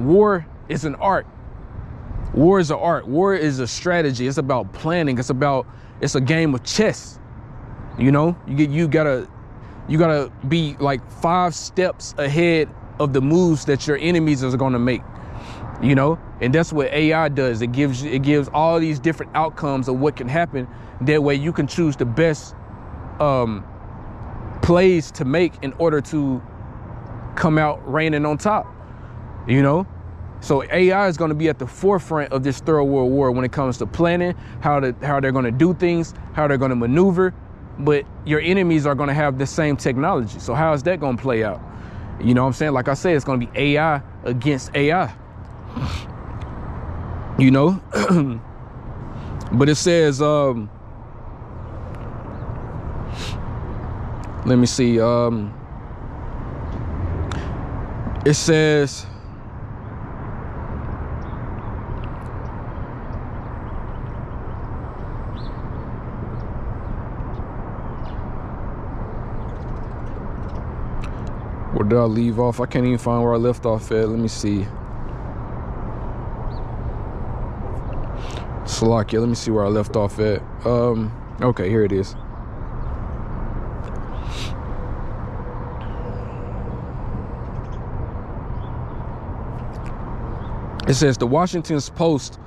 War is an art. War is an art. War is a strategy. It's about planning. It's a game of chess. You know, you gotta be like 5 steps ahead of the moves that your enemies are gonna make. You know, and that's what AI does. It gives all these different outcomes of what can happen. That way you can choose the best plays to make in order to come out reigning on top. You know, so AI is going to be at the forefront of this third world war when it comes to planning, how they're going to do things, how they're going to maneuver. But your enemies are going to have the same technology. So how is that going to play out? You know what I'm saying? Like I said, it's going to be AI against AI. You know, but it says, let me see. It says, where did I leave off? I can't even find where I left off at. Let me see. Slovakia, let me see where I left off at. Okay, here it is. It says the Washington Post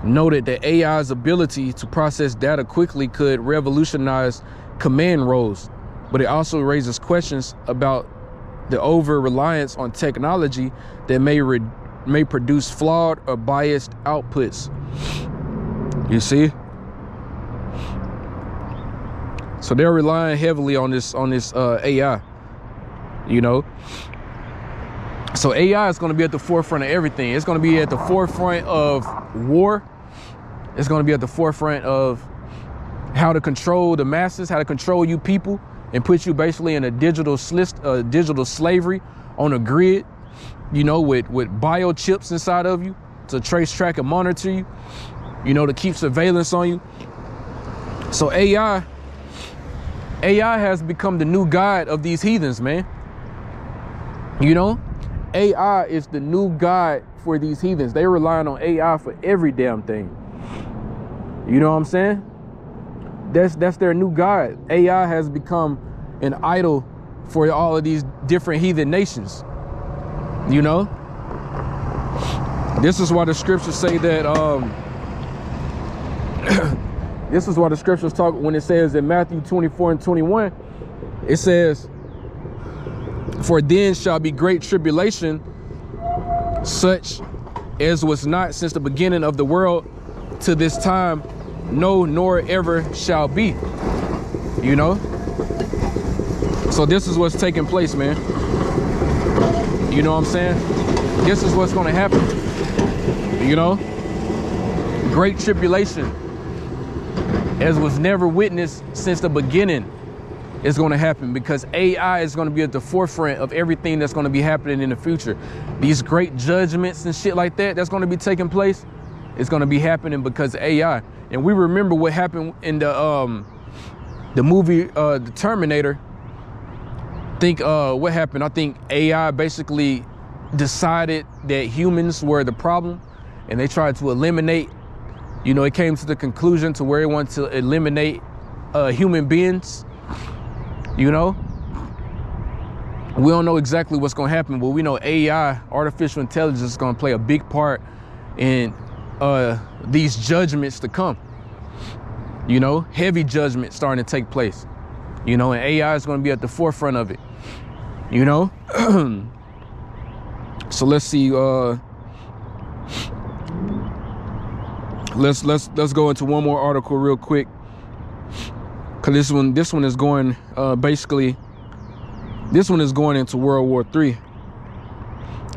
noted that AI's ability to process data quickly could revolutionize command roles, but it also raises questions about the over-reliance on technology that may produce flawed or biased outputs. You see? So they're relying heavily on this AI, you know? So AI is going to be at the forefront of everything. It's going to be at the forefront of war. It's going to be at the forefront of how to control the masses, how to control you people, and put you basically in a digital slavery on a grid, you know, with biochips inside of you to trace, track, and monitor you, you know, to keep surveillance on you. So AI has become the new guide of these heathens, man. You know, AI is the new guide for these heathens. They're relying on AI for every damn thing. You know what I'm saying? That's their new guide. AI has become an idol for all of these different heathen nations. You know? This is why the scriptures say that this is why the scriptures talk when it says in Matthew 24:21, it says, "For then shall be great tribulation, such as was not since the beginning of the world to this time, no, nor ever shall be." You know? So this is what's taking place, man. You know what I'm saying? This is what's going to happen. You know? Great tribulation, as was never witnessed since the beginning, is going to happen, because AI is going to be at the forefront of everything that's going to be happening in the future. These great judgments and shit like that that's going to be taking place, it's going to be happening because of AI. And we remember what happened in the movie The Terminator. What happened? I think AI basically decided that humans were the problem, and they tried to eliminate, you know, it came to the conclusion to where it wanted to eliminate human beings. You know, we don't know exactly what's going to happen, but we know AI, artificial intelligence, is going to play a big part in these judgments to come. You know, heavy judgment starting to take place. You know, and AI is going to be at the forefront of it. You know, so let's see. Let's go into one more article real quick, because this one is going basically. This one is going into World War III.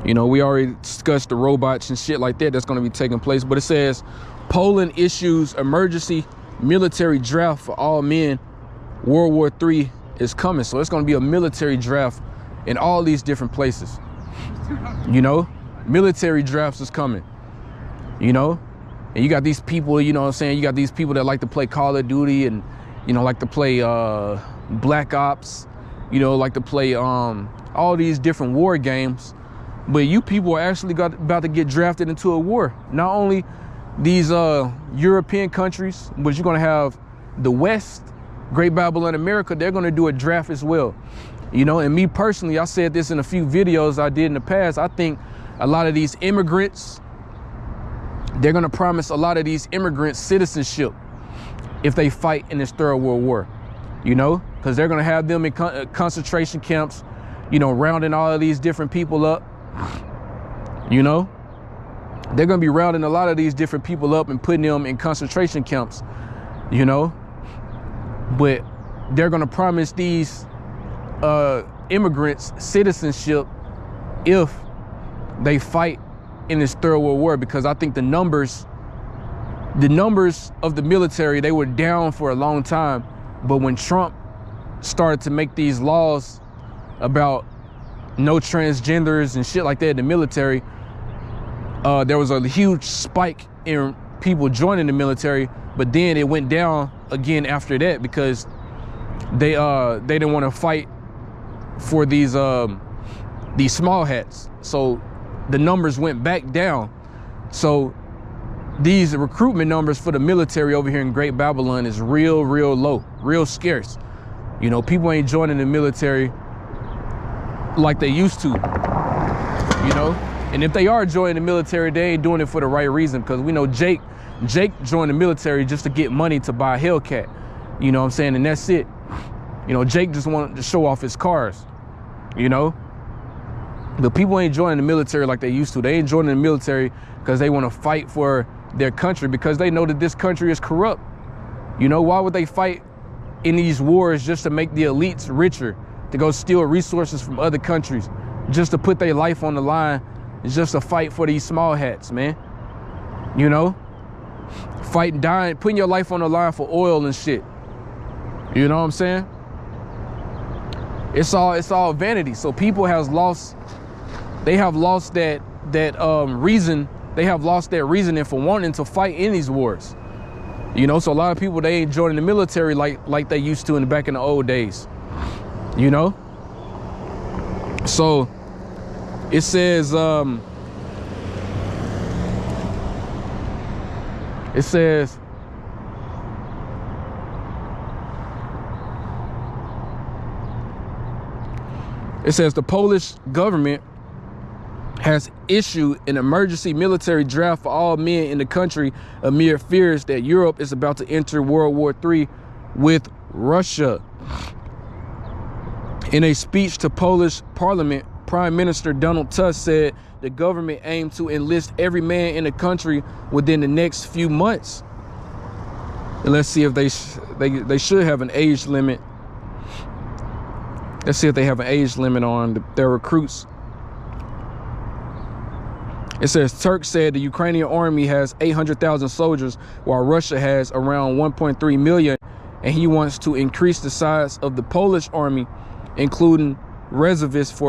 You know, we already discussed the robots and shit like that that's going to be taking place. But it says Poland issues emergency military draft for all men. World War III is coming. So it's going to be a military draft in all these different places. You know, military drafts is coming. You know, and you got these people, you know what I'm saying? You got these people that like to play Call of Duty and, you know, like to play Black Ops, you know, like to play all these different war games. But you people are actually about to get drafted into a war. Not only these European countries, but you're gonna have the West, Great Babylon America, they're gonna do a draft as well. You know, and me personally, I said this in a few videos I did in the past, I think a lot of these immigrants, they're gonna promise a lot of these immigrants citizenship if they fight in this Third World War, you know, because they're gonna have them in concentration camps, you know, rounding all of these different people up, you know. They're gonna be rounding a lot of these different people up and putting them in concentration camps, you know. But they're gonna promise these immigrants citizenship if they fight in this Third World War, because I think the numbers of the military, they were down for a long time. But when Trump started to make these laws about no transgenders and shit like that in the military, there was a huge spike in people joining the military. But then it went down again after that, because they didn't want to fight for these small hats. So the numbers went back down. So these recruitment numbers for the military over here in Great Babylon is real low, real scarce. You know, people ain't joining the military like they used to, you know. And if they are joining the military, they ain't doing it for the right reason, because we know Jake joined the military just to get money to buy a Hellcat, you know what I'm saying? And that's it. You know, Jake just wanted to show off his cars, you know. But people ain't joining the military like they used to. They ain't joining the military because they want to fight for their country, because they know that this country is corrupt. You know, why would they fight in these wars just to make the elites richer, to go steal resources from other countries, just to put their life on the line, just to fight for these small hats, man? You know, fighting, dying, putting your life on the line for oil and shit. You know what I'm saying? It's all vanity. So people have lost that reason. They have lost that reasoning for wanting to fight in these wars. You know, so a lot of people, they ain't joining the military like they used to back in the old days. You know? So it says the Polish government has issued an emergency military draft for all men in the country amid fears that Europe is about to enter World War III with Russia. In a speech to Polish Parliament, Prime Minister Donald Tusk said the government aimed to enlist every man in the country within the next few months. And let's see if they should have an age limit. Let's see if they have an age limit on their recruits. It says Turk said the Ukrainian army has 800,000 soldiers, while Russia has around 1.3 million, and he wants to increase the size of the Polish army, including reservists,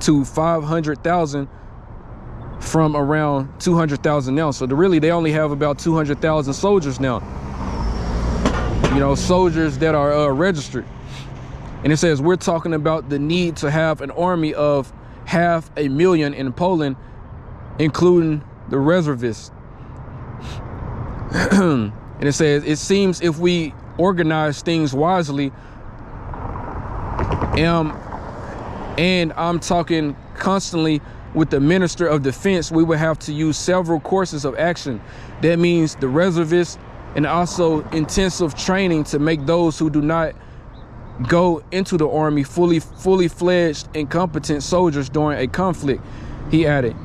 to 500,000 from around 200,000 now. So they only have about 200,000 soldiers now. You know, soldiers that are registered. And it says we're talking about the need to have an army of 500,000 in Poland, including the reservists. And it says it seems if we organize things wisely, and I'm talking constantly with the Minister of Defense, we would have to use several courses of action. That means the reservists and also intensive training to make those who do not go into the army fully fledged and competent soldiers during a conflict, he added.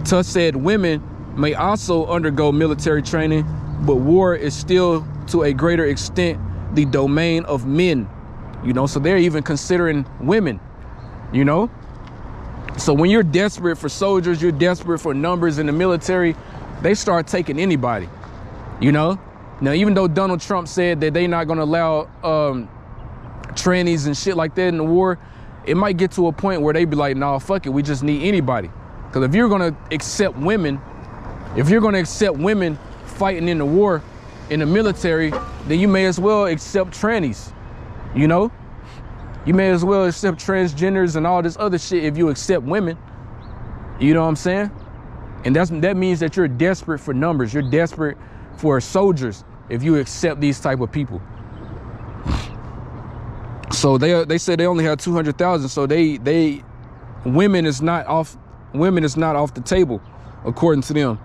Tusk said women may also undergo military training, but war is still to a greater extent the domain of men. You know, so they're even considering women, you know. So when you're desperate for soldiers, you're desperate for numbers in the military, they start taking anybody, you know. Now, even though Donald Trump said that they're not going to allow trannies and shit like that in the war, it might get to a point where they be like, nah, fuck it, we just need anybody. Because if you're going to accept women, fighting in the war, in the military, then you may as well accept trannies, you know? You may as well accept transgenders and all this other shit if you accept women. You know what I'm saying? And that means that you're desperate for numbers. You're desperate for soldiers if you accept these type of people. So they said they only had 200,000. So women is not off the table, according to them.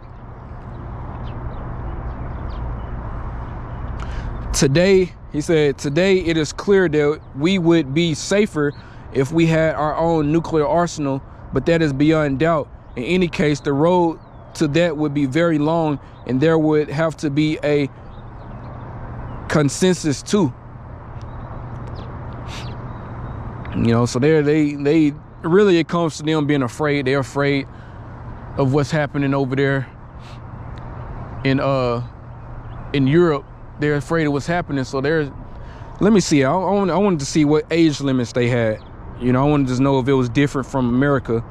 Today, he said, today it is clear that we would be safer if we had our own nuclear arsenal, but that is beyond doubt. In any case, the road to that would be very long, and there would have to be a consensus too. You know, so they really, it comes to them being afraid. They're afraid of what's happening over there in Europe. They're afraid of what's happening. So let me see. I wanted to see what age limits they had. You know, I wanted to know if it was different from America.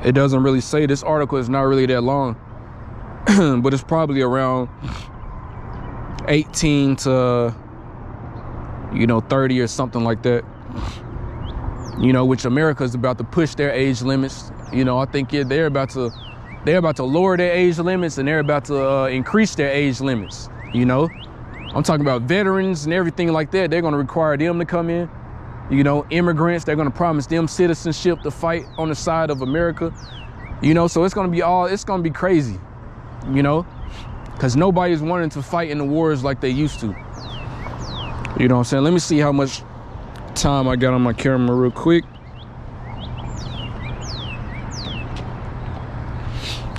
It doesn't really say. This article is not really that long, but it's probably around 18 to, 30 or something like that. You know, which America is about to push their age limits. You know, I think they're about to lower their age limits, and they're about to increase their age limits. You know, I'm talking about veterans and everything like that. They're going to require them to come in. You know, immigrants, they're going to promise them citizenship to fight on the side of America. You know, so it's going to be crazy, you know, because nobody's wanting to fight in the wars like they used to. You know what I'm saying? Let me see how much time I got on my camera real quick.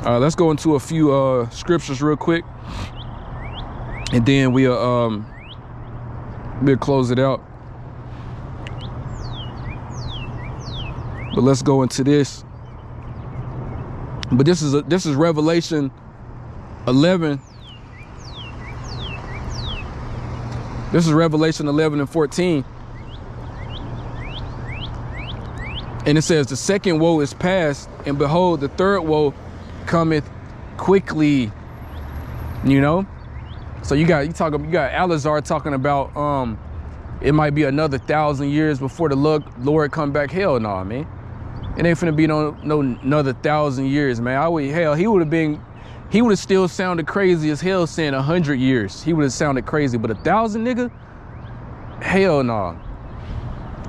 Let's go into a few scriptures real quick, and then we'll close it out. But let's go into this. But this is Revelation 11. This is Revelation 11 and 14. And it says, the second woe is past, and behold, the third woe cometh quickly. You know? So you got Alazar talking about it might be another 1,000 years before the Lord come back. Hell no, man. It ain't finna be no another 1,000 years, man. He would have still sounded crazy as hell saying 100 years. He would have sounded crazy, but 1,000, nigga? Hell no.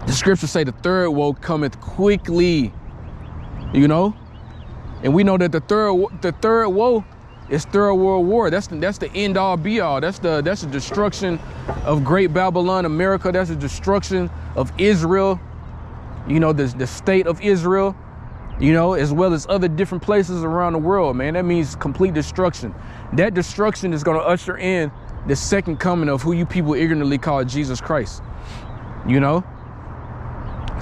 The scriptures say the third woe cometh quickly, you know? And we know that the third woe is Third World War. That's the end all be all. That's the destruction of Great Babylon, America. That's the destruction of Israel. You know, the state of Israel, you know, as well as other different places around the world, man. That means complete destruction. That destruction is going to usher in the second coming of who you people ignorantly call Jesus Christ. You know?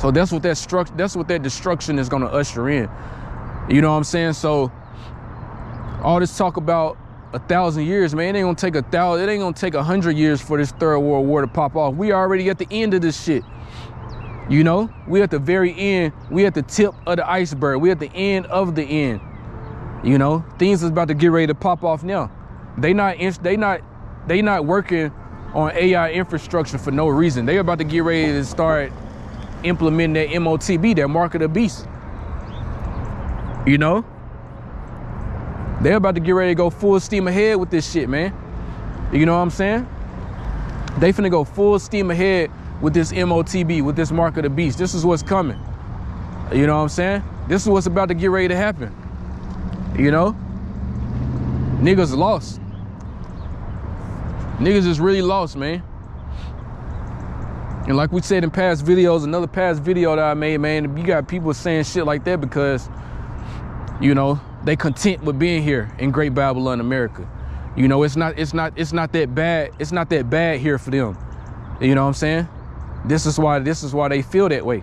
So that's what that destruction is going to usher in. You know what I'm saying? So all this talk about 1,000 years, man, it ain't gonna take 100 years for this Third World War to pop off. We already at the end of this shit. You know, we at the very end. We at the tip of the iceberg. We at the end of the end. You know, things is about to get ready to pop off now. They not working on AI infrastructure for no reason. They about to get ready to start implementing that MOTB, that mark of the beast. You know, they're about to get ready to go full steam ahead with this shit, man. You know what I'm saying? They finna go full steam ahead with this MOTB, with this mark of the beast. This is what's coming. You know what I'm saying? This is what's about to get ready to happen. You know? Niggas lost. Niggas is really lost, man. And like we said in past videos, another past video that I made, man, you got people saying shit like that because, you know, they content with being here in Great Babylon, America. You know, it's not that bad. It's not that bad here for them. You know what I'm saying? This is why they feel that way.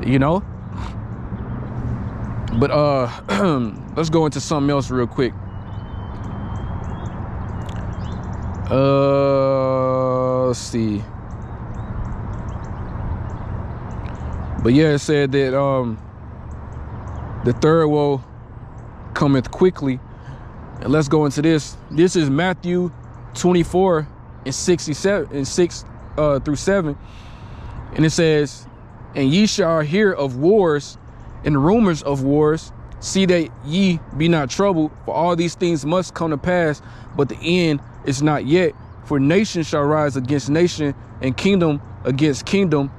You know? But let's go into something else real quick. Let's see. But yeah, it said that the third woe cometh quickly. And let's go into this. This is Matthew 24 and 67 and 6 through 7. And it says, and ye shall hear of wars and rumors of wars. See that ye be not troubled, for all these things must come to pass, but the end is not yet. For nation shall rise against nation, and kingdom against kingdom,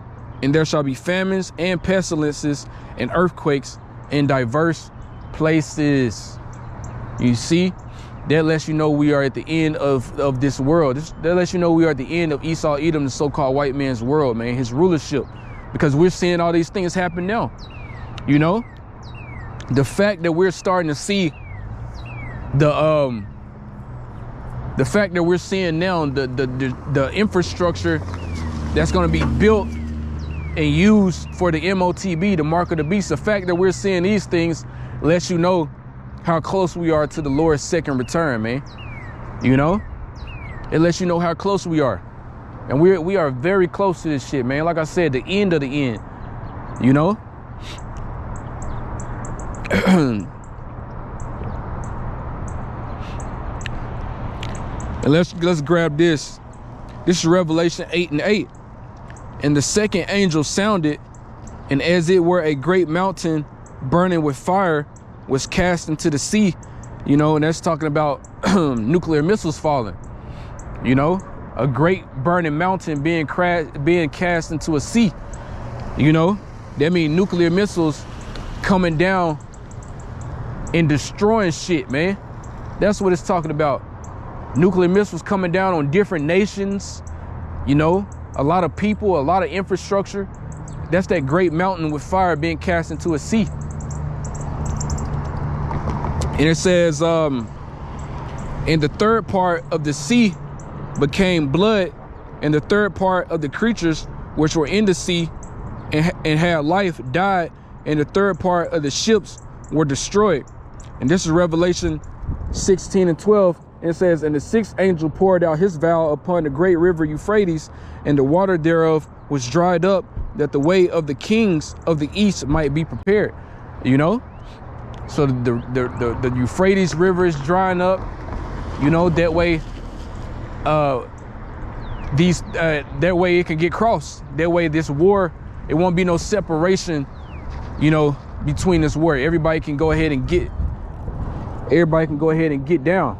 and there shall be famines and pestilences and earthquakes in diverse places. You see, that lets you know we are at the end of this world. That lets you know we are at the end of Esau, Edom, the so-called white man's world, man, his rulership, because we're seeing all these things happen now. You know, the fact that we're starting to see the fact that we're seeing now the infrastructure that's going to be built and used for the MOTB, the mark of the beast. The fact that we're seeing these things lets you know how close we are to the Lord's second return, man. You know, it lets you know how close we are, and we are very close to this shit, man. Like I said, the end of the end. You know. And let's grab this. This is Revelation 8:8. And the second angel sounded, and as it were a great mountain burning with fire was cast into the sea. You know, and that's talking about nuclear missiles falling. You know, a great burning mountain being cast into a sea. You know, that means nuclear missiles coming down and destroying shit, man. That's what it's talking about. Nuclear missiles coming down on different nations, you know, a lot of people, a lot of infrastructure. That's that great mountain with fire being cast into a sea. And it says, and the third part of the sea became blood, and the third part of the creatures which were in the sea and had life died, and the third part of the ships were destroyed. And this is Revelation 16:12. It says, and the sixth angel poured out his vial upon the great river Euphrates, and the water thereof was dried up, that the way of the kings of the east might be prepared. You know, so the Euphrates river is drying up. You know, that way, that way it can get crossed. That way, this war, it won't be no separation, you know, between this war. Everybody can go ahead and get down.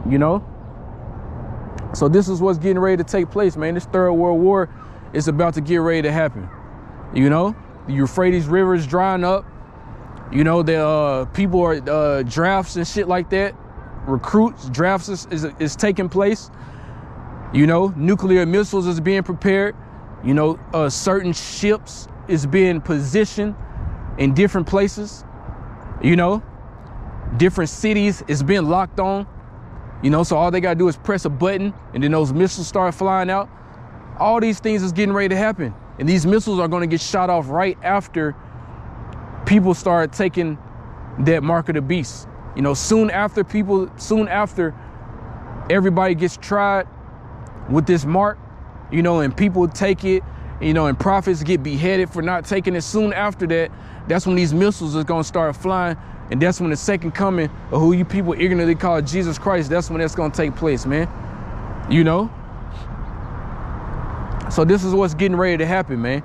You know, so this is what's getting ready to take place, man. This third world war is about to get ready to happen. You know, the Euphrates River is drying up. You know, the people are drafts and shit like that. Recruits, drafts is taking place. You know, nuclear missiles is being prepared. You know, certain ships is being positioned in different places. You know, different cities is being locked on. You know, so all they got to do is press a button, and then those missiles start flying out. All these things is getting ready to happen. And these missiles are going to get shot off right after people start taking that mark of the beast. You know, soon after everybody gets tried with this mark, you know, and people take it, you know, and prophets get beheaded for not taking it. Soon after that, that's when these missiles are going to start flying. And that's when the second coming of who you people ignorantly call Jesus Christ, that's when that's going to take place, man. You know? So this is what's getting ready to happen, man.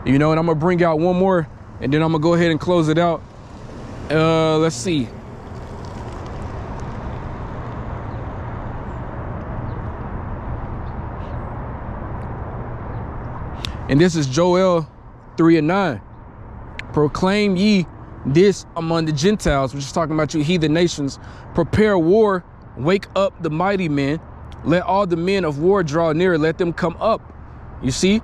You know, and I'm going to bring out one more, and then I'm going to go ahead and close it out. Let's see. And this is Joel 3:9. Proclaim ye this among the Gentiles, which is talking about you heathen nations. Prepare war, wake up the mighty men. Let all the men of war draw near, let them come up. You see,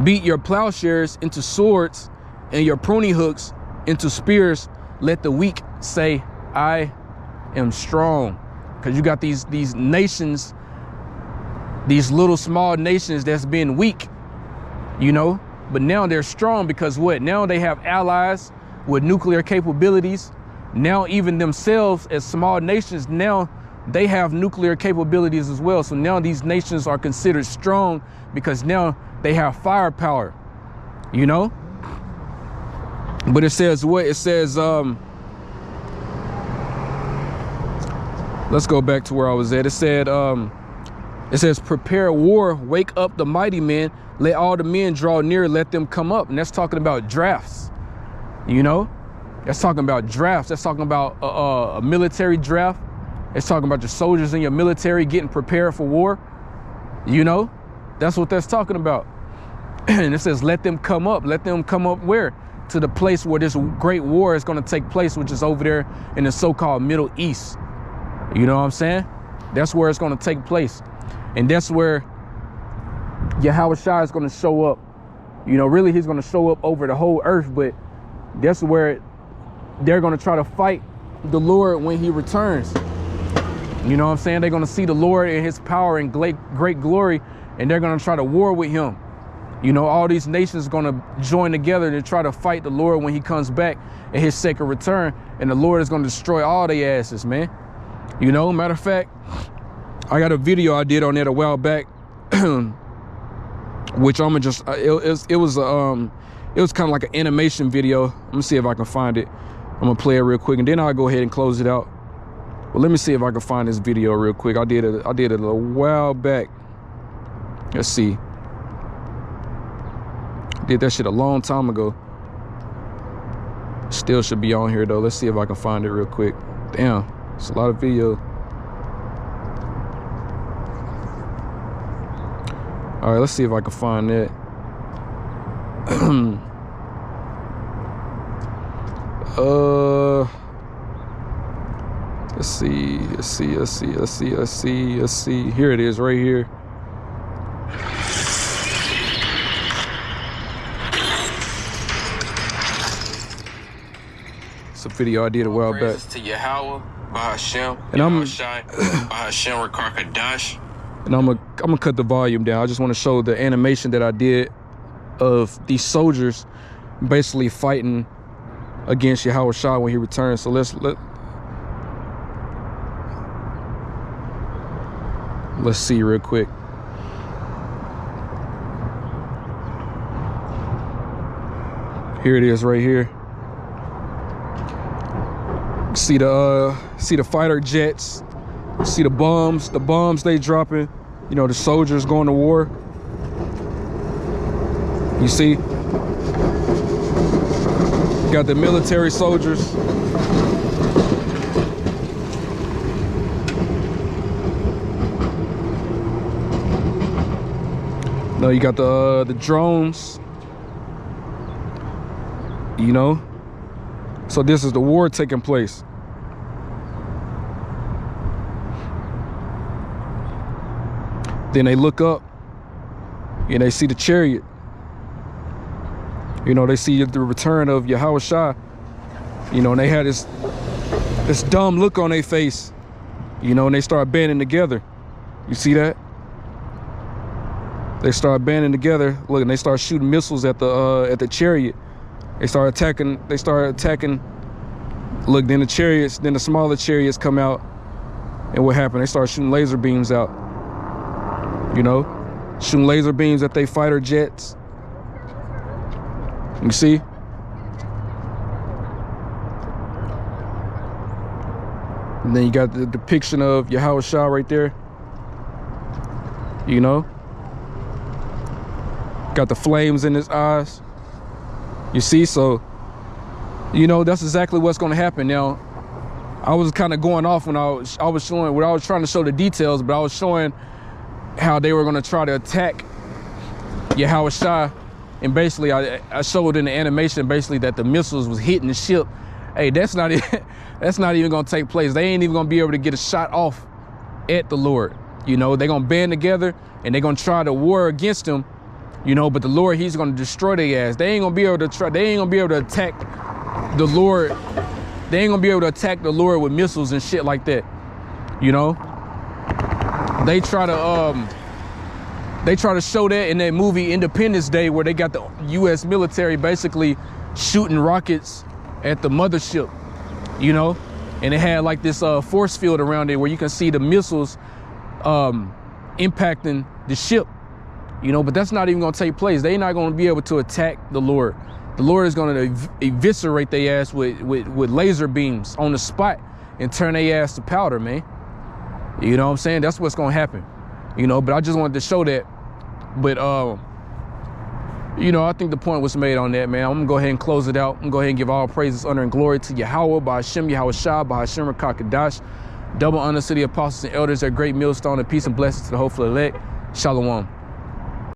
beat your plowshares into swords and your pruning hooks into spears. Let the weak say, I am strong. Because you got these nations, these little small nations that's been weak, you know, but now they're strong because what? Now they have allies with nuclear capabilities. Now even themselves as small nations, now they have nuclear capabilities as well. So now these nations are considered strong because now they have firepower, you know? But it says what? It says, let's go back to where I was at. It says, prepare war, wake up the mighty men, let all the men draw near, let them come up. And that's talking about drafts. You know, that's talking about drafts. That's talking about a military draft. It's talking about your soldiers in your military getting prepared for war. You know, that's what that's talking about. And it says, let them come up. Let them come up where? To the place where this great war is going to take place, which is over there in the so-called Middle East. You know what I'm saying? That's where it's going to take place. And that's where Yahweh Shai is going to show up. You know, really, he's going to show up over the whole earth, but that's where they're going to try to fight the Lord when he returns. You know what I'm saying? They're going to see the Lord in his power and great glory, and they're going to try to war with him. You know, all these nations are going to join together to try to fight the Lord when he comes back in his second return, and the Lord is going to destroy all their asses, man. You know, matter of fact, I got a video I did on that a while back, which I'm gonna just it was kind of like an animation video. Let me see if I can find it. I'm gonna play it real quick, and then I'll go ahead and close it out. Well, let me see if I can find this video real quick. I did it a while back. Let's see. Did that shit a long time ago. Still should be on here though. Let's see if I can find it real quick. Damn, it's a lot of video. All right, let's see if I can find that. Let's see. Here it is, right here. It's a video I did a while back. To Yahweh, Bahashem, and I'm gonna cut the volume down. I just want to show the animation that I did of these soldiers basically fighting against Yahweh Shai when he returns. So let's see real quick. Here it is right here. See the fighter jets. See the bombs they dropping. You know, the soldiers going to war. You see? Got the military soldiers. No, you got the drones. You know? So this is the war taking place. Then they look up and they see the chariot. You know, they see the return of Yahweh Shai. You know, and they had this dumb look on their face. You know, and they start banding together. You see that? They start banding together. Look, and they start shooting missiles at the chariot. They start attacking. Look, then the smaller chariots come out, and what happened? They start shooting laser beams out. You know, shooting laser beams at their fighter jets. You see? And then you got the depiction of Yahweh Shai right there. You know? Got the flames in his eyes. You see? So, you know, that's exactly what's going to happen. Now, I was kind of going off when I was showing, when I was trying to show the details, but I was showing how they were going to try to attack Yahweh Shai. And basically, I showed in the animation basically that the missiles was hitting the ship. Hey, that's not even going to take place. They ain't even going to be able to get a shot off at the Lord. You know, they're going to band together and they're going to try to war against him. You know, but the Lord, he's going to destroy their ass. They ain't going to be able to attack the Lord. They ain't going to be able to attack the Lord with missiles and shit like that. You know? They try to show that in that movie Independence Day, where they got the U.S. military basically shooting rockets at the mothership, you know, and it had like this force field around it where you can see the missiles impacting the ship, you know, but that's not even going to take place. They're not going to be able to attack the Lord. The Lord is going to eviscerate their ass with laser beams on the spot and turn their ass to powder, man. You know what I'm saying? That's what's going to happen, you know, but I just wanted to show that. But You know, I think the point was made on that, man. I'm gonna go ahead and close it out. I'm gonna go ahead and give all praises, honor, and glory to Yahweh, Ba'Hashem, Yahweh Shah, Ba'Hashem, Rakakadash. Double honor to the apostles and elders, their great millstone, and peace and blessings to the hopeful elect. Shalom.